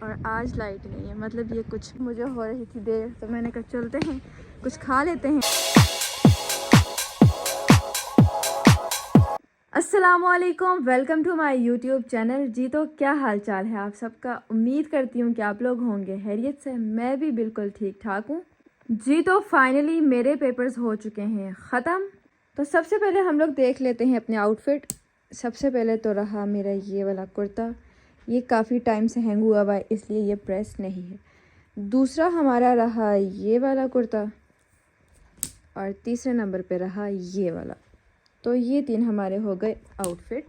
और आज लाइट नहीं है। मतलब ये कुछ मुझे हो रही थी देर, तो मैंने कहा चलते हैं कुछ खा लेते हैं। अस्सलामुअलैकुम, welcome to my YouTube channel. जी तो क्या हाल चाल है आप सबका। उम्मीद करती हूँ कि आप लोग होंगे खैरियत से। मैं भी बिल्कुल ठीक ठाक हूँ। जी तो फाइनली मेरे पेपर्स हो चुके हैं ख़त्म। तो सबसे पहले हम लोग देख लेते हैं अपने आउटफिट। सबसे पहले तो रहा मेरा ये वाला कुर्ता। ये काफ़ी टाइम से हैंग हुआ हुआ है, इसलिए ये प्रेस नहीं है। दूसरा हमारा रहा ये वाला कुर्ता, और तीसरे नंबर पे रहा ये वाला। तो ये तीन हमारे हो गए आउटफिट।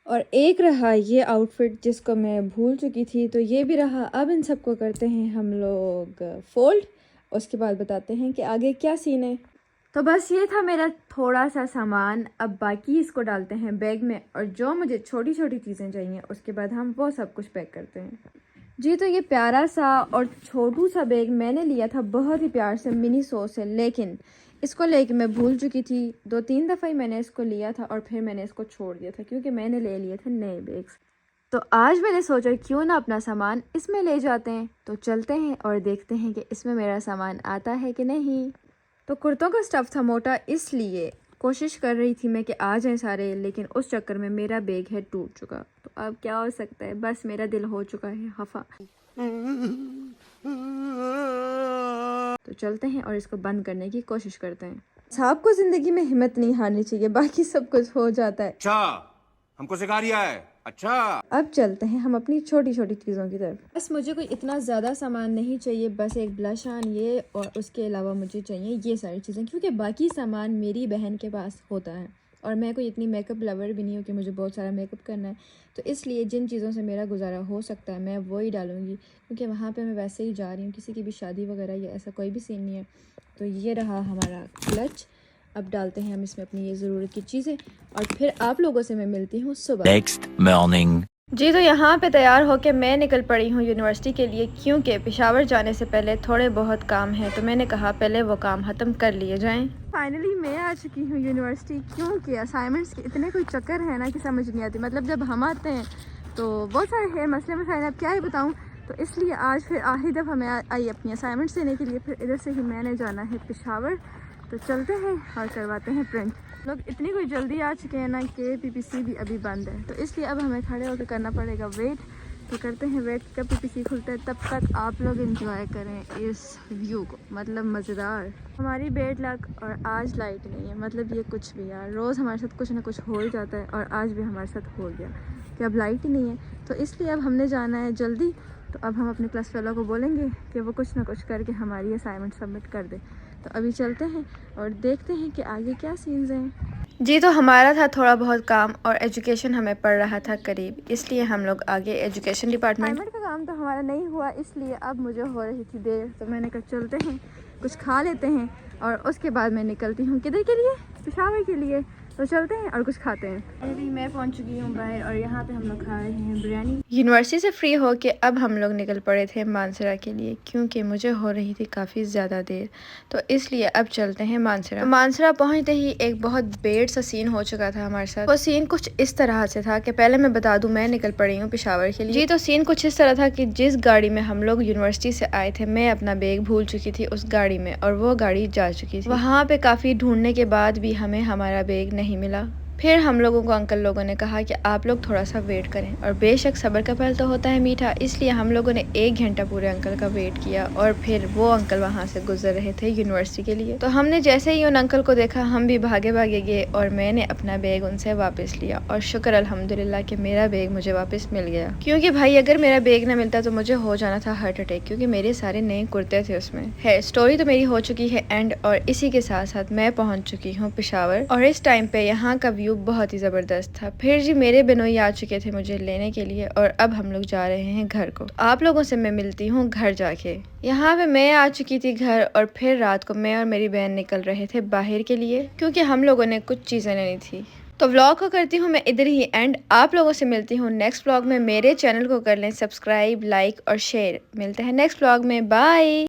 और एक रहा ये आउटफिट जिसको मैं भूल चुकी थी, तो ये भी रहा। अब इन सबको करते हैं हम लोग फोल्ड, उसके बाद बताते हैं कि आगे क्या सीन है। तो बस ये था मेरा थोड़ा सा सामान। अब बाकी इसको डालते हैं बैग में, और जो मुझे छोटी छोटी चीज़ें चाहिए उसके बाद हम वो सब कुछ पैक करते हैं। जी तो ये प्यारा सा और छोटू सा बैग मैंने लिया था बहुत ही प्यार से मिनी सो से, लेकिन इसको लेके मैं भूल चुकी थी। 2-3 दफ़ा ही मैंने इसको लिया था और फिर मैंने इसको छोड़ दिया था, क्योंकि मैंने ले लिए थे नए बैग्स। तो आज मैंने सोचा क्यों ना अपना सामान इसमें ले जाते हैं। तो चलते हैं और देखते हैं कि इसमें मेरा सामान आता है कि नहीं। तो कुर्तों का स्टफ़ था मोटा, इसलिए कोशिश कर रही थी मैं कि आ जाएं सारे, लेकिन उस चक्कर में मेरा बैग है टूट चुका। तो अब क्या हो सकता है, बस मेरा दिल हो चुका है खफा। तो चलते हैं और इसको बंद करने की कोशिश करते हैं। साहब को ज़िंदगी में हिम्मत नहीं हारनी चाहिए, बाकी सब कुछ हो जाता है। अच्छा, हमको सिखा रिया है। अच्छा, अब चलते हैं हम अपनी छोटी छोटी चीज़ों की तरफ। बस मुझे कोई इतना ज़्यादा सामान नहीं चाहिए, बस एक ब्लश ऑन ये, और उसके अलावा मुझे चाहिए ये सारी चीज़ें, क्योंकि बाकी सामान मेरी बहन के पास होता है और मैं कोई इतनी मेकअप लवर भी नहीं हूँ कि मुझे बहुत सारा मेकअप करना है। तो इसलिए जिन चीज़ों से मेरा गुजारा हो सकता है मैं वो ही डालूँगी, क्योंकि वहाँ पे मैं वैसे ही जा रही हूँ, किसी की भी शादी वगैरह या ऐसा कोई भी सीन नहीं है। तो ये रहा हमारा क्लच। अब डालते हैं हम इसमें अपनी ये ज़रूरत की चीज़ें, और फिर आप लोगों से मैं मिलती हूँ सुबह। Next morning. जी तो यहाँ पे तैयार होके मैं निकल पड़ी हूँ यूनिवर्सिटी के लिए, क्योंकि पेशावर जाने से पहले थोड़े बहुत काम हैं, तो मैंने कहा पहले वो काम ख़त्म कर लिए जाएं। फाइनली मैं आ चुकी हूँ यूनिवर्सिटी, क्योंकि असाइनमेंट्स के इतने कोई चक्कर है ना कि समझ नहीं आती। मतलब जब हम आते हैं तो बहुत सारे हैं मसले मसाइल, अब क्या ही बताऊँ। तो इसलिए आज फिर आखिरी दफ़ा मैं आई अपनी असाइनमेंट्स देने के लिए। फिर इधर से ही मैंने जाना है पेशावर। तो चलते हैं और करवाते हैं प्रिंट। लोग इतनी कोई जल्दी आ चुके हैं ना कि पीपीसी भी अभी बंद है, तो इसलिए अब हमें खड़े होकर करना पड़ेगा वेट। तो करते हैं वेट, कब पीपीसी खुलता है। तब तक आप लोग एंजॉय करें इस व्यू को, मतलब मज़ेदार। हमारी बेड लक, और आज लाइट नहीं है। मतलब ये कुछ भी यार, रोज़ हमारे साथ कुछ ना कुछ हो ही जाता है, और आज भी हमारे साथ हो गया कि अब लाइट ही नहीं है। तो इसलिए अब हमने जाना है जल्दी। तो अब हम अपने क्लास फेलो को बोलेंगे कि वो कुछ ना कुछ करके हमारी असाइनमेंट सबमिट कर दे। तो अभी चलते हैं और देखते हैं कि आगे क्या सीन्स हैं। जी तो हमारा था थोड़ा बहुत काम, और एजुकेशन हमें पड़ रहा था करीब, इसलिए हम लोग आगे एजुकेशन डिपार्टमेंट। असाइनमेंट का काम तो हमारा नहीं हुआ, इसलिए अब मुझे हो रही थी देर, तो मैंने कहा चलते हैं कुछ खा लेते हैं, और उसके बाद मैं निकलती हूँ किधर के लिए, पेशावर के लिए। तो चलते हैं और कुछ खाते हैं। अभी मैं पहुंच चुकी हूँ बाहर, और यहाँ पे हम लोग खा रहे हैं बिरयानी। यूनिवर्सिटी से फ्री होके अब हम लोग निकल पड़े थे मानसरा के लिए, क्योंकि मुझे हो रही थी काफ़ी ज़्यादा देर। तो इसलिए अब चलते हैं मानसरा। मानसरा पहुँचते ही एक बहुत बेड सा सीन हो चुका था हमारे साथ। वो सीन कुछ इस तरह से था कि पहले मैं बता दूं, मैं निकल पड़ी हूँ पेशावर के लिए। जी तो सीन कुछ इस तरह था कि जिस गाड़ी में हम लोग यूनिवर्सिटी से आए थे, मैं अपना बैग भूल चुकी थी उस गाड़ी में, और वो गाड़ी जा चुकी थी। वहाँ पे काफ़ी ढूंढने के बाद भी हमें हमारा बैग नहीं मिला। फिर हम लोगों को अंकल लोगों ने कहा कि आप लोग थोड़ा सा वेट करें, और बेशक सब्र का फल तो होता है मीठा, इसलिए हम लोगों ने 1 घंटा पूरे अंकल का वेट किया, और फिर वो अंकल वहाँ से गुजर रहे थे यूनिवर्सिटी के लिए। तो हमने जैसे ही उन अंकल को देखा, हम भी भागे भागे गए, और मैंने अपना बैग उनसे वापस लिया, और शुक्र अल्हम्दुलिल्लाह कि मेरा बैग मुझे वापस मिल गया। क्योंकि भाई अगर मेरा बैग ना मिलता तो मुझे हो जाना था हार्ट अटैक, क्योंकि मेरे सारे नए कुर्ते थे उसमें। है स्टोरी तो मेरी हो चुकी है एंड, और इसी के साथ साथ मैं पहुँच चुकी हूँ पेशावर, और इस टाइम पे यहाँ का व्यू बहुत ही ज़बरदस्त था। फिर जी मेरे बिनोई आ चुके थे मुझे लेने के लिए, और अब हम लोग जा रहे हैं घर को। आप लोगों से मैं मिलती हूँ घर जाके। यहाँ पे मैं आ चुकी थी घर, और फिर रात को मैं और मेरी बहन निकल रहे थे बाहर के लिए, क्योंकि हम लोगों ने कुछ चीज़ें लेनी थी। तो व्लॉग को करती हूँ मैं इधर ही एंड, आप लोगों से मिलती हूँ नेक्स्ट व्लॉग में। मेरे चैनल को कर लें सब्सक्राइब, लाइक और शेयर। मिलते हैं नेक्स्ट व्लॉग में, बाय।